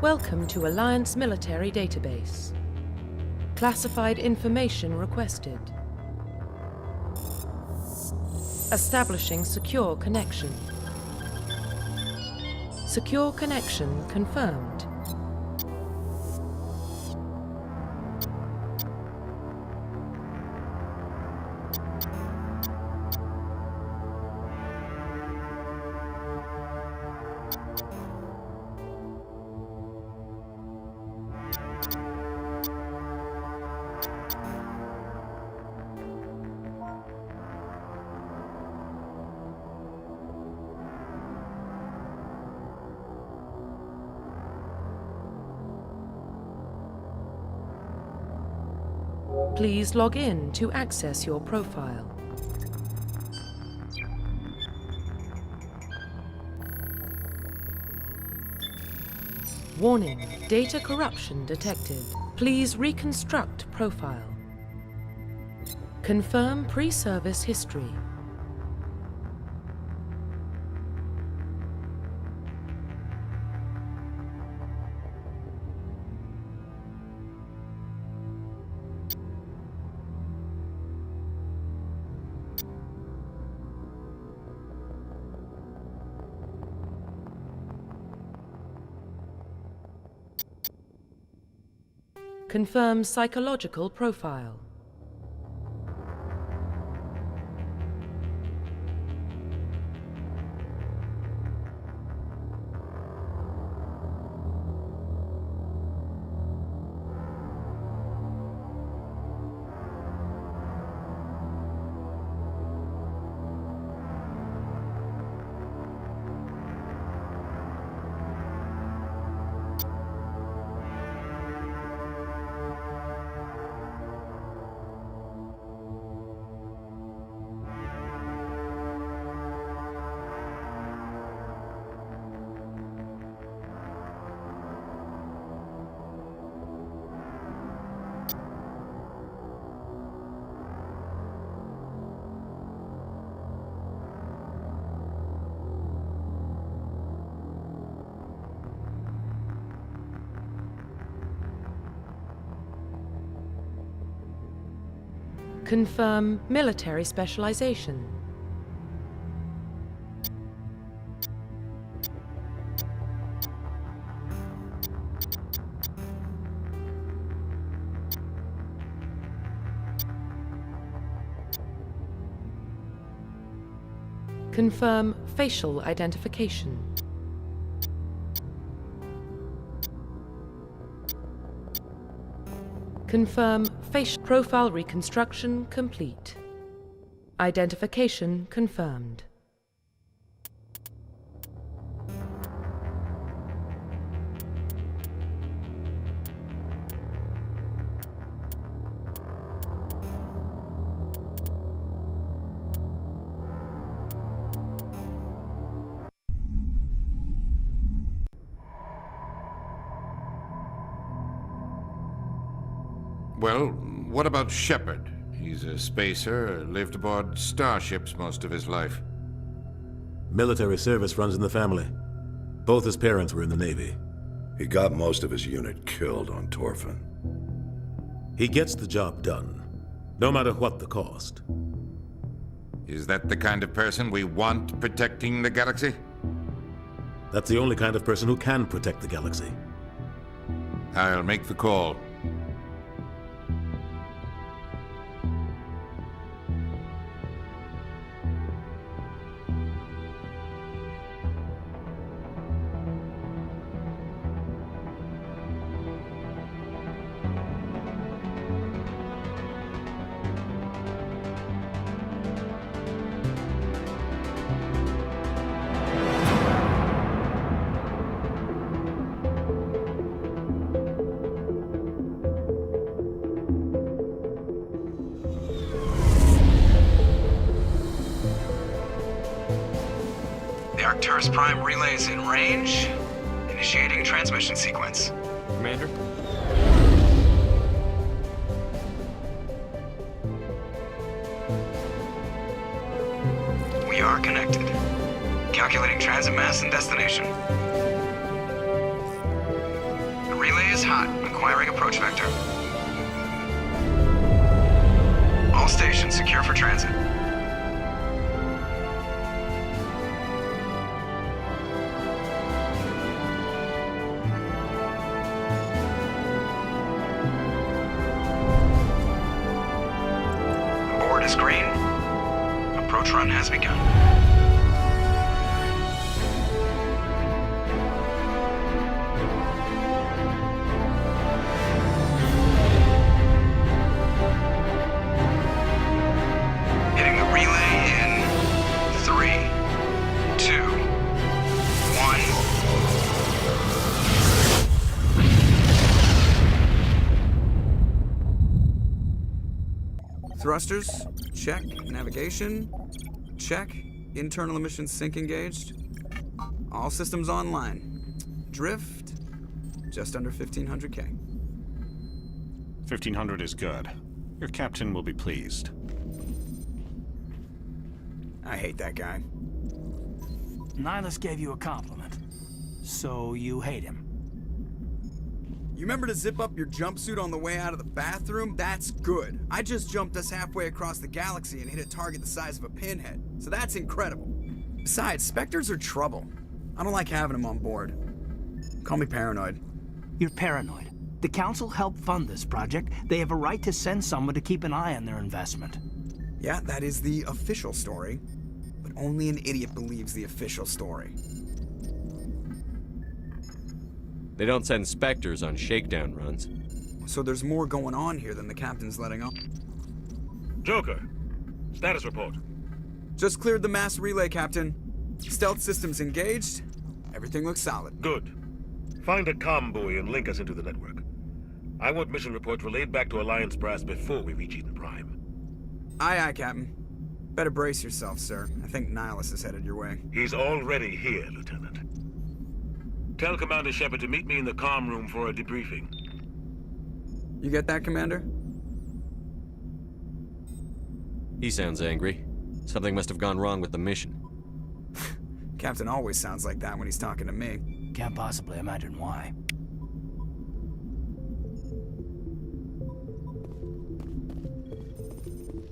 Welcome to Alliance Military Database. Classified information requested. Establishing secure connection. Secure connection confirmed. Please log in to access your profile. Warning, data corruption detected. Please reconstruct profile. Confirm pre-service history. Confirm psychological profile. Confirm military specialization. Confirm facial identification. Confirm facial profile reconstruction complete. Identification confirmed. Well, what about Shepard? He's a spacer, lived aboard starships most of his life. Military service runs in the family. Both his parents were in the Navy. He got most of his unit killed on Torfin. He gets the job done, no matter what the cost. Is that the kind of person we want protecting the galaxy? That's the only kind of person who can protect the galaxy. I'll make the call. The Arcturus Prime relay's in range. Initiating transmission sequence. Commander? We are connected. Calculating transit mass and destination. is hot. Acquiring approach vector. All stations secure for transit. Board is green. Approach run has begun. Hitting the relay in 3, 2, 1. Thrusters, check. Navigation, check. Internal emissions sync engaged. All systems online. Drift, just under 1500K. 1500 is good. Your captain will be pleased. I hate that guy. Nihilus gave you a compliment. So you hate him. You remember to zip up your jumpsuit on the way out of the bathroom? That's good. I just jumped us halfway across the galaxy and hit a target the size of a pinhead. So that's incredible. Besides, Spectres are trouble. I don't like having them on board. Call me paranoid. You're paranoid. The Council helped fund this project. They have a right to send someone to keep an eye on their investment. Yeah, that is the official story. But only an idiot believes the official story. They don't send Spectres on shakedown runs. So there's more going on here than the captain's letting on. Joker, status report. Just cleared the mass relay, Captain. Stealth systems engaged. Everything looks solid. Good. Find a comm buoy and link us into the network. I want mission reports relayed back to Alliance Brass before we reach Eden Prime. Aye, aye, Captain. Better brace yourself, sir. I think Nihilus is headed your way. He's already here, Lieutenant. Tell Commander Shepard to meet me in the comm room for a debriefing. You get that, Commander? He sounds angry. Something must have gone wrong with the mission. Captain always sounds like that when he's talking to me. Can't possibly imagine why.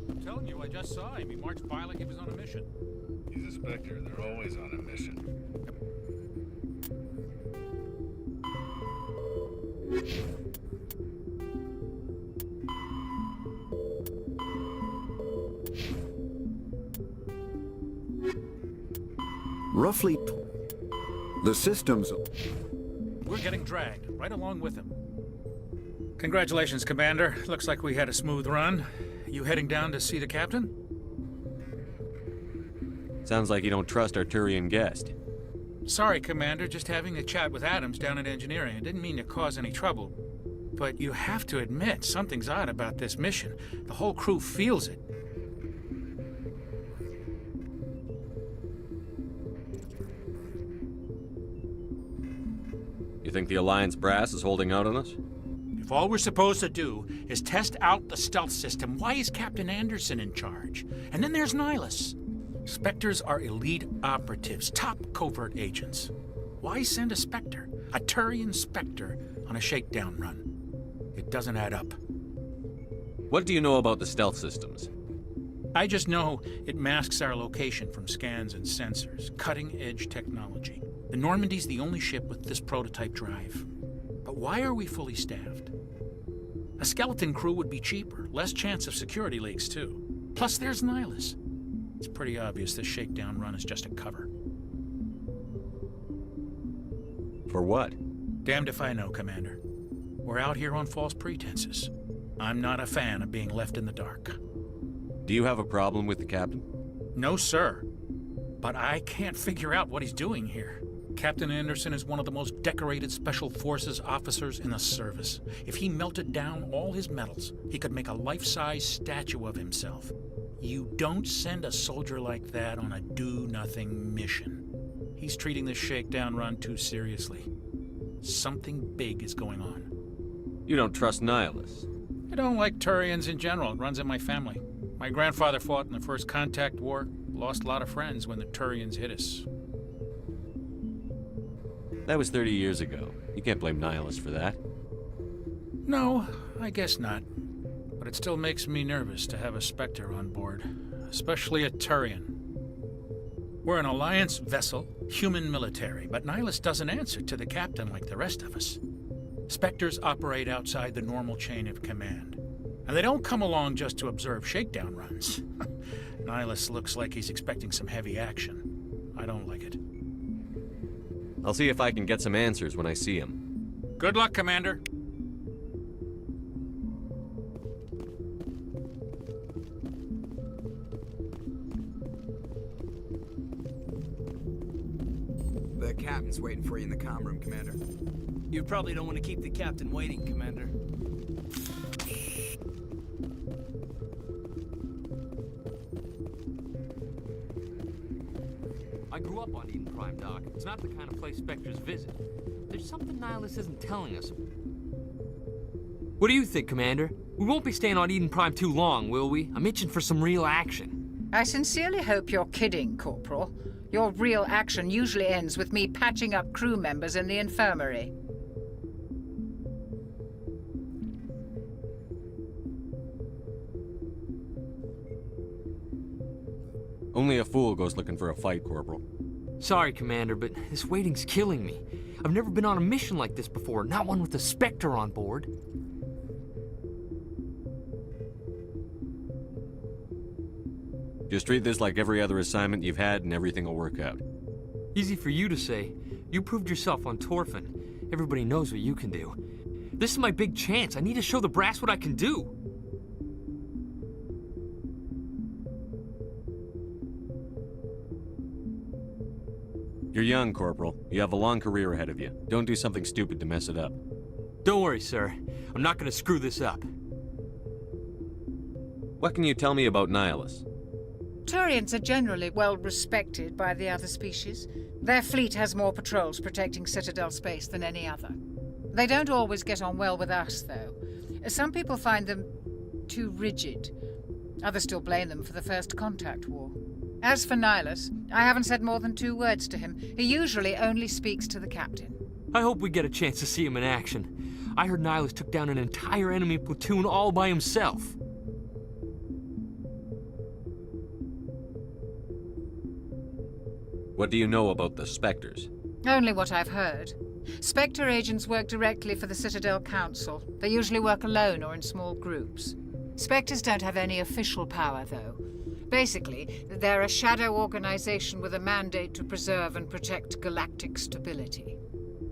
I'm telling you, I just saw him. He marched by like he was on a mission. He's a Spectre. They're always on a mission. Roughly, the systems... We're getting dragged, right along with him. Congratulations, Commander. Looks like we had a smooth run. You heading down to see the captain? Sounds like you don't trust our Turian guest. Sorry, Commander. Just having a chat with Adams down at engineering. I didn't mean to cause any trouble. But you have to admit, something's odd about this mission. The whole crew feels it. You think the Alliance Brass is holding out on us? If all we're supposed to do is test out the stealth system, why is Captain Anderson in charge? And then there's Nihilus. Spectres are elite operatives, top covert agents. Why send a Spectre, a Turian Spectre, on a shakedown run? It doesn't add up. What do you know about the stealth systems? I just know it masks our location from scans and sensors. Cutting-edge technology. The Normandy's the only ship with this prototype drive. But why are we fully staffed? A skeleton crew would be cheaper, less chance of security leaks, too. Plus, there's Nihilus. It's pretty obvious this shakedown run is just a cover. For what? Damned if I know, Commander. We're out here on false pretenses. I'm not a fan of being left in the dark. Do you have a problem with the captain? No, sir. But I can't figure out what he's doing here. Captain Anderson is one of the most decorated Special Forces officers in the service. If he melted down all his medals, he could make a life-size statue of himself. You don't send a soldier like that on a do-nothing mission. He's treating this shakedown run too seriously. Something big is going on. You don't trust Nihilus? I don't like Turians in general. It runs in my family. My grandfather fought in the First Contact War, lost a lot of friends when the Turians hit us. That was 30 years ago. You can't blame Nihilus for that. No, I guess not. But it still makes me nervous to have a Spectre on board, especially a Turian. We're an Alliance vessel, human military, but Nihilus doesn't answer to the captain like the rest of us. Spectres operate outside the normal chain of command. And they don't come along just to observe shakedown runs. Nihilus looks like he's expecting some heavy action. I don't like it. I'll see if I can get some answers when I see him. Good luck, Commander. The captain's waiting for you in the comm room, Commander. You probably don't want to keep the captain waiting, Commander. I grew up on Eden Prime, Doc. It's not the kind of place Spectres visit. There's something Nihilus isn't telling us. What do you think, Commander? We won't be staying on Eden Prime too long, will we? I'm itching for some real action. I sincerely hope you're kidding, Corporal. Your real action usually ends with me patching up crew members in the infirmary. Only a fool goes looking for a fight, Corporal. Sorry, Commander, but this waiting's killing me. I've never been on a mission like this before, not one with a Spectre on board. Just treat this like every other assignment you've had and everything will work out. Easy for you to say. You proved yourself on Torfin. Everybody knows what you can do. This is my big chance. I need to show the brass what I can do. You're young, Corporal. You have a long career ahead of you. Don't do something stupid to mess it up. Don't worry, sir. I'm not gonna screw this up. What can you tell me about Nihilus? Turians are generally well respected by the other species. Their fleet has more patrols protecting Citadel space than any other. They don't always get on well with us, though. Some people find them too rigid. Others still blame them for the First Contact War. As for Nihilus, I haven't said more than 2 words to him. He usually only speaks to the captain. I hope we get a chance to see him in action. I heard Nihilus took down an entire enemy platoon all by himself. What do you know about the Spectres? Only what I've heard. Spectre agents work directly for the Citadel Council. They usually work alone or in small groups. Spectres don't have any official power, though. Basically, they're a shadow organization with a mandate to preserve and protect galactic stability.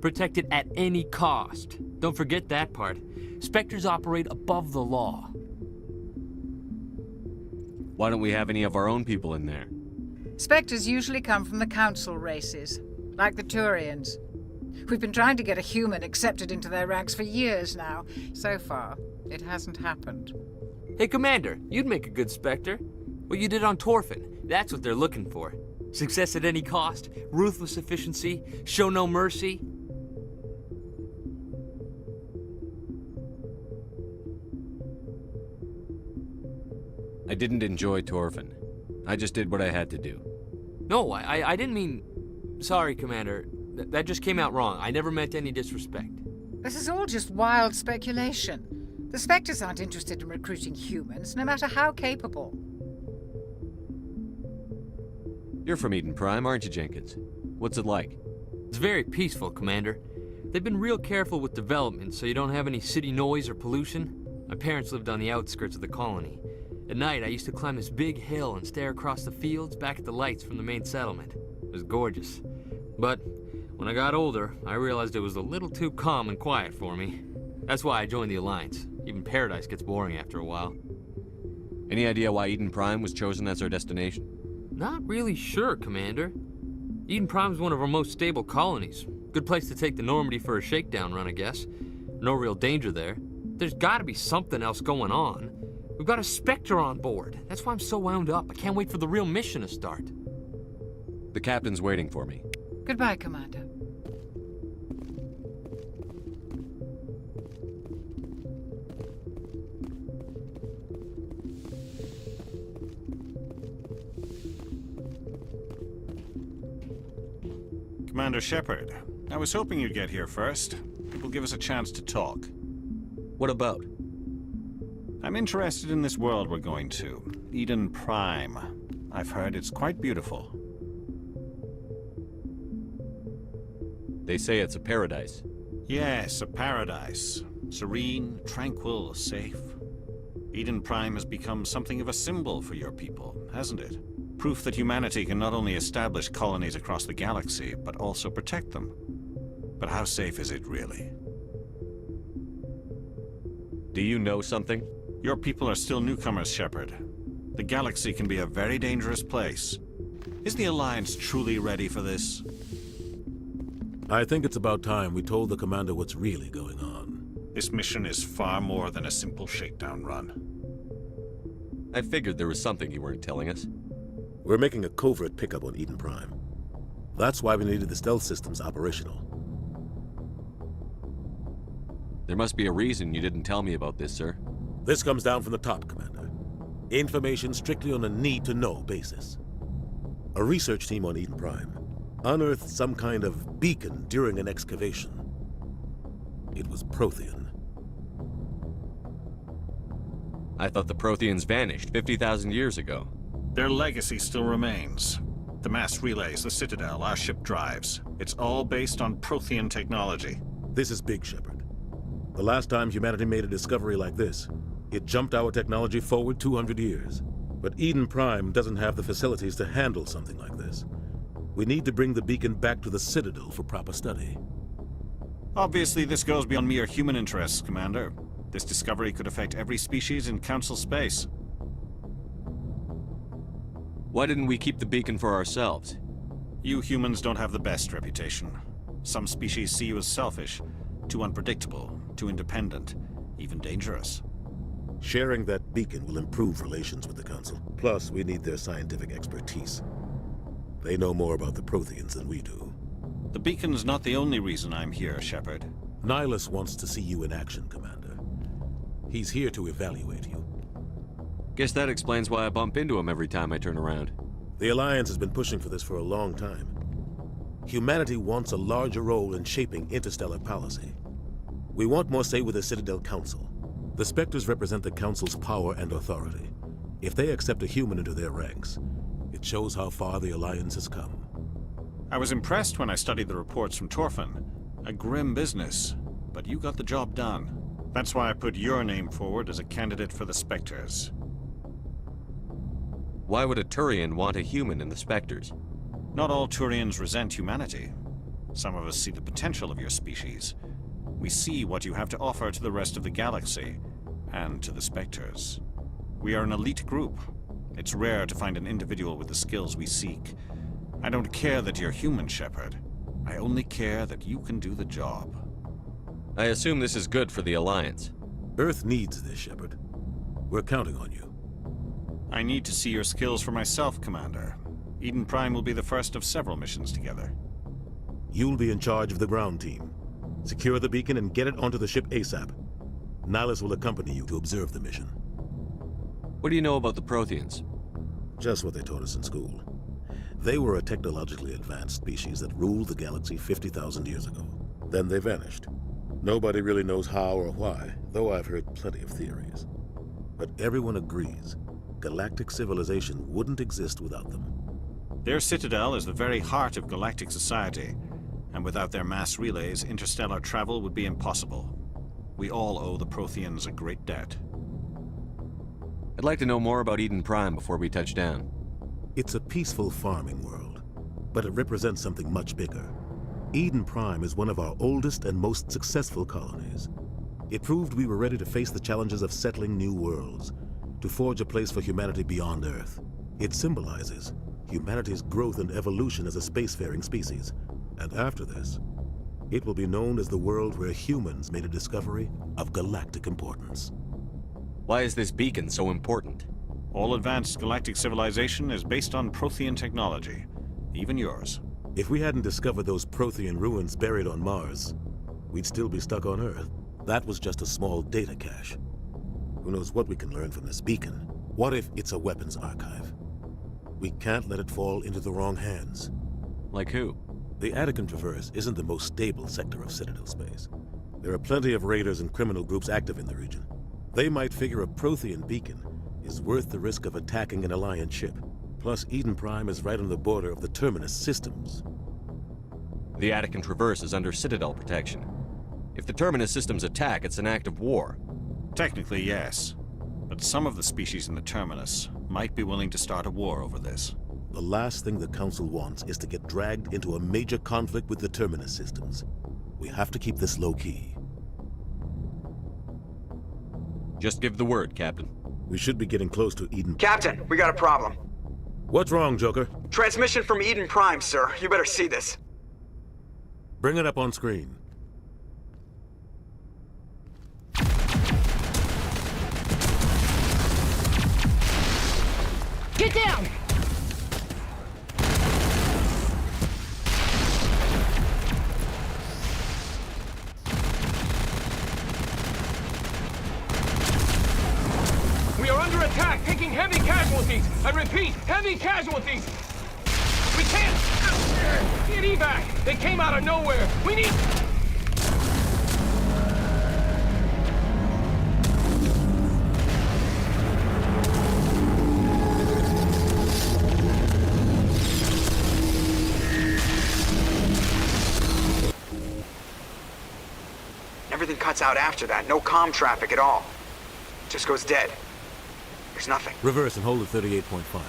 Protect it at any cost. Don't forget that part. Spectres operate above the law. Why don't we have any of our own people in there? Spectres usually come from the Council races, like the Turians. We've been trying to get a human accepted into their ranks for years now. So far, it hasn't happened. Hey, Commander, you'd make a good Spectre. What you did on Torfin, that's what they're looking for. Success at any cost, ruthless efficiency, show no mercy. I didn't enjoy Torfin. I just did what I had to do. No, I didn't mean... Sorry, Commander. That just came out wrong. I never meant any disrespect. This is all just wild speculation. The Spectres aren't interested in recruiting humans, no matter how capable. You're from Eden Prime, aren't you, Jenkins? What's it like? It's very peaceful, Commander. They've been real careful with development, so you don't have any city noise or pollution. My parents lived on the outskirts of the colony. At night, I used to climb this big hill and stare across the fields back at the lights from the main settlement. It was gorgeous. But when I got older, I realized it was a little too calm and quiet for me. That's why I joined the Alliance. Even Paradise gets boring after a while. Any idea why Eden Prime was chosen as our destination? Not really sure, Commander. Eden Prime's one of our most stable colonies. Good place to take the Normandy for a shakedown run, I guess. No real danger there. There's gotta be something else going on. We've got a Spectre on board. That's why I'm so wound up. I can't wait for the real mission to start. The captain's waiting for me. Goodbye, Commander. Commander Shepard, I was hoping you'd get here first. It will give us a chance to talk. What about? I'm interested in this world we're going to, Eden Prime. I've heard it's quite beautiful. They say it's a paradise. Yes, a paradise. Serene, tranquil, safe. Eden Prime has become something of a symbol for your people, hasn't it? Proof that humanity can not only establish colonies across the galaxy, but also protect them. But how safe is it really? Do you know something? Your people are still newcomers, Shepard. The galaxy can be a very dangerous place. Is the Alliance truly ready for this? I think it's about time we told the Commander what's really going on. This mission is far more than a simple shakedown run. I figured there was something you weren't telling us. We're making a covert pickup on Eden Prime. That's why we needed the stealth systems operational. There must be a reason you didn't tell me about this, sir. This comes down from the top, Commander. Information strictly on a need-to-know basis. A research team on Eden Prime unearthed some kind of beacon during an excavation. It was Prothean. I thought the Protheans vanished 50,000 years ago. Their legacy still remains. The mass relays, the Citadel, our ship drives. It's all based on Prothean technology. This is big, Shepard. The last time humanity made a discovery like this, it jumped our technology forward 200 years. But Eden Prime doesn't have the facilities to handle something like this. We need to bring the beacon back to the Citadel for proper study. Obviously, this goes beyond mere human interests, Commander. This discovery could affect every species in Council space. Why didn't we keep the beacon for ourselves? You humans don't have the best reputation. Some species see you as selfish, too unpredictable, too independent, even dangerous. Sharing that beacon will improve relations with the Council. Plus, we need their scientific expertise. They know more about the Protheans than we do. The beacon's not the only reason I'm here, Shepard. Nihilus wants to see you in action, Commander. He's here to evaluate you. Guess that explains why I bump into him every time I turn around. The Alliance has been pushing for this for a long time. Humanity wants a larger role in shaping interstellar policy. We want more say with the Citadel Council. The Spectres represent the Council's power and authority. If they accept a human into their ranks, it shows how far the Alliance has come. I was impressed when I studied the reports from Torfan. A grim business, but you got the job done. That's why I put your name forward as a candidate for the Spectres. Why would a Turian want a human in the Spectres? Not all Turians resent humanity. Some of us see the potential of your species. We see what you have to offer to the rest of the galaxy, and to the Spectres. We are an elite group. It's rare to find an individual with the skills we seek. I don't care that you're human, Shepard. I only care that you can do the job. I assume this is good for the Alliance. Earth needs this, Shepard. We're counting on you. I need to see your skills for myself, Commander. Eden Prime will be the first of several missions together. You'll be in charge of the ground team. Secure the beacon and get it onto the ship ASAP. Nihilus will accompany you to observe the mission. What do you know about the Protheans? Just what they taught us in school. They were a technologically advanced species that ruled the galaxy 50,000 years ago. Then they vanished. Nobody really knows how or why, though I've heard plenty of theories. But everyone agrees galactic civilization wouldn't exist without them. Their citadel is the very heart of galactic society, and without their mass relays, interstellar travel would be impossible. We all owe the Protheans a great debt. I'd like to know more about Eden Prime before we touch down. It's a peaceful farming world, but it represents something much bigger. Eden Prime is one of our oldest and most successful colonies. It proved we were ready to face the challenges of settling new worlds, to forge a place for humanity beyond Earth. It symbolizes humanity's growth and evolution as a spacefaring species. And after this, it will be known as the world where humans made a discovery of galactic importance. Why is this beacon so important? All advanced galactic civilization is based on Prothean technology, even yours. If we hadn't discovered those Prothean ruins buried on Mars, we'd still be stuck on Earth. That was just a small data cache. Who knows what we can learn from this beacon? What if it's a weapons archive? We can't let it fall into the wrong hands. Like who? The Attican Traverse isn't the most stable sector of Citadel space. There are plenty of raiders and criminal groups active in the region. They might figure a Prothean beacon is worth the risk of attacking an Alliance ship. Plus, Eden Prime is right on the border of the Terminus systems. The Attican Traverse is under Citadel protection. If the Terminus systems attack, it's an act of war. Technically, yes. But some of the species in the Terminus might be willing to start a war over this. The last thing the Council wants is to get dragged into a major conflict with the Terminus systems. We have to keep this low-key. Just give the word, Captain. We should be getting close to Eden. Captain, we got a problem. What's wrong, Joker? Transmission from Eden Prime, sir. You better see this. Bring it up on screen. Get down! We are under attack, taking heavy casualties. I repeat, heavy casualties. We can't get evac. They came out of nowhere. We need... Everything cuts out after that. No comm traffic at all. Just goes dead. There's nothing. Reverse and hold at 38.5.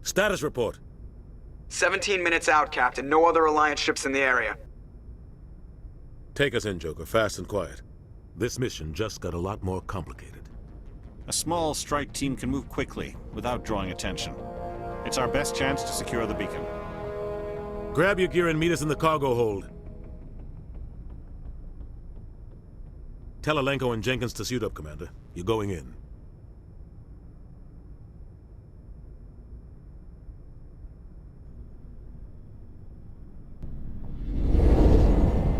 Status report. 17 minutes out, Captain. No other Alliance ships in the area. Take us in, Joker, fast and quiet. This mission just got a lot more complicated. A small strike team can move quickly, without drawing attention. It's our best chance to secure the beacon. Grab your gear and meet us in the cargo hold. Tell Alenko and Jenkins to suit up, Commander. You're going in.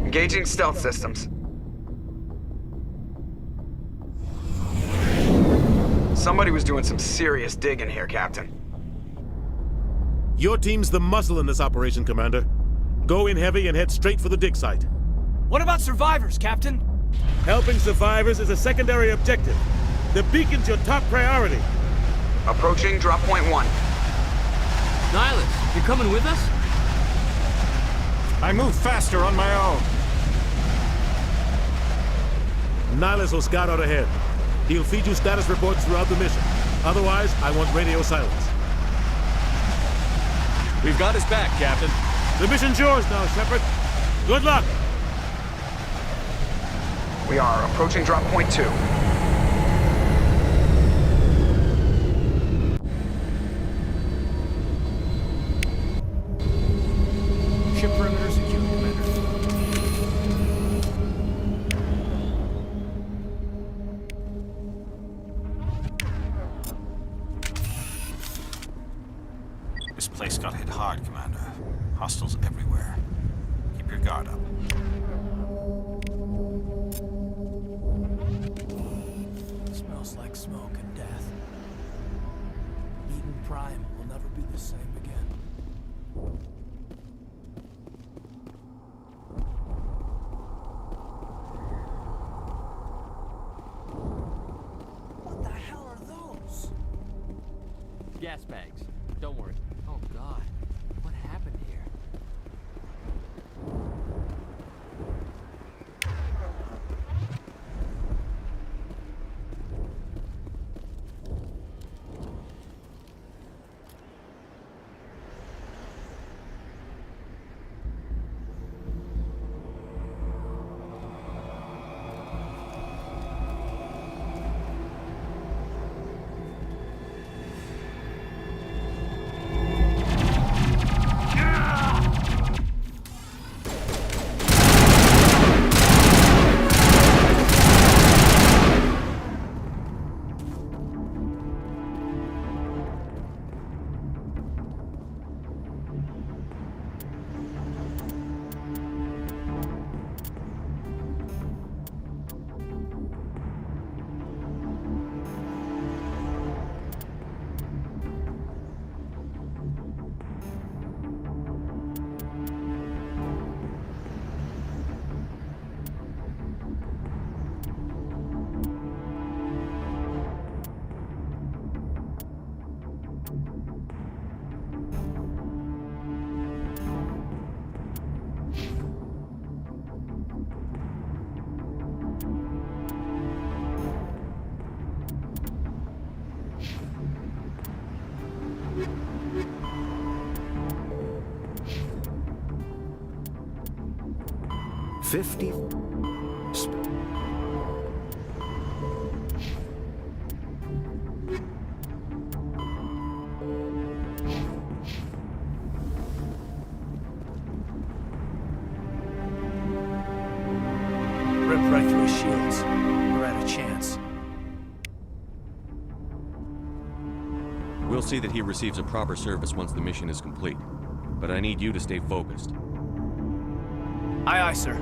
Engaging stealth systems. Somebody was doing some serious digging here, Captain. Your team's the muscle in this operation, Commander. Go in heavy and head straight for the dig site. What about survivors, Captain? Helping survivors is a secondary objective. The beacon's your top priority. Approaching drop point 1. Nihilus, you coming with us? I move faster on my own. Nihilus will scout out ahead. He'll feed you status reports throughout the mission. Otherwise, I want radio silence. We've got his back, Captain. The mission's yours now, Shepard. Good luck! We are approaching drop point 2. Ship perimeter secure, Commander. This place got hit hard, Commander. Hostiles everywhere. Keep your guard up. Smells like smoke and death. Eden Prime will never be the same again. What the hell are those? Gas bags. Don't worry. Oh, God. What happened here? 50... Rip right through his shields. We're out of chance. We'll see that he receives a proper service once the mission is complete. But I need you to stay focused. Aye, aye, sir.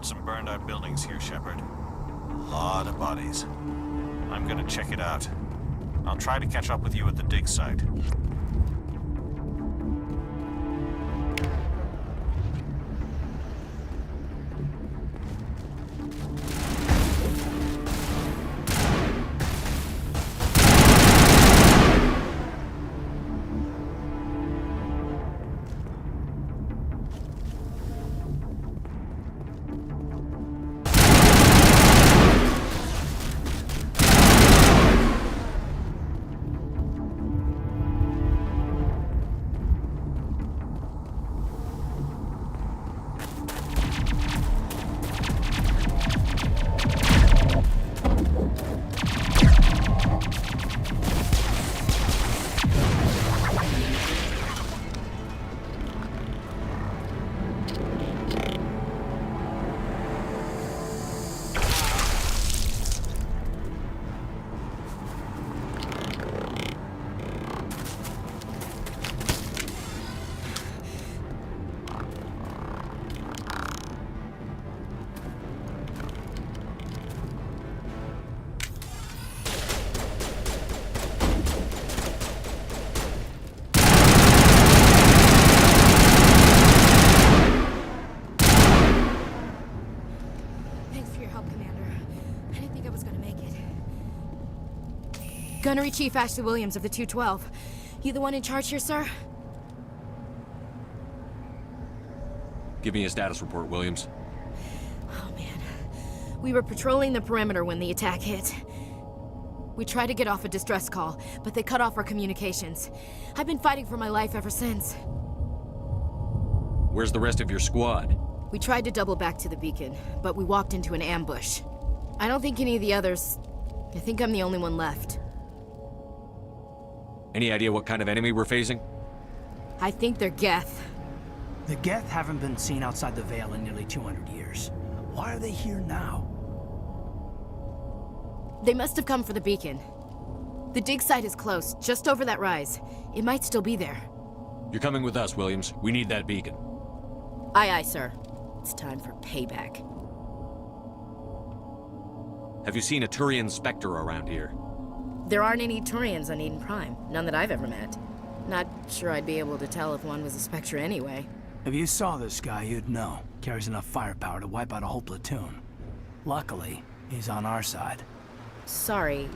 Some burned out buildings here, Shepard. A lot of bodies. I'm gonna check it out. I'll try to catch up with you at the dig site. Gunnery Chief Ashley Williams of the 212. You the one in charge here, sir? Give me a status report, Williams. Oh, man. We were patrolling the perimeter when the attack hit. We tried to get off a distress call, but they cut off our communications. I've been fighting for my life ever since. Where's the rest of your squad? We tried to double back to the beacon, but we walked into an ambush. I don't think any of the others... I think I'm the only one left. Any idea what kind of enemy we're facing? I think they're Geth. The Geth haven't been seen outside the Veil in nearly 200 years. Why are they here now? They must have come for the beacon. The dig site is close, just over that rise. It might still be there. You're coming with us, Williams. We need that beacon. Aye, aye, sir. It's time for payback. Have you seen a Turian Spectre around here? There aren't any Turians on Eden Prime. None that I've ever met. Not sure I'd be able to tell if one was a Spectre anyway. If you saw this guy, you'd know. Carries enough firepower to wipe out a whole platoon. Luckily, he's on our side. Sorry.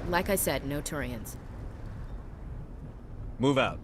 Like I said, no Turians. Move out.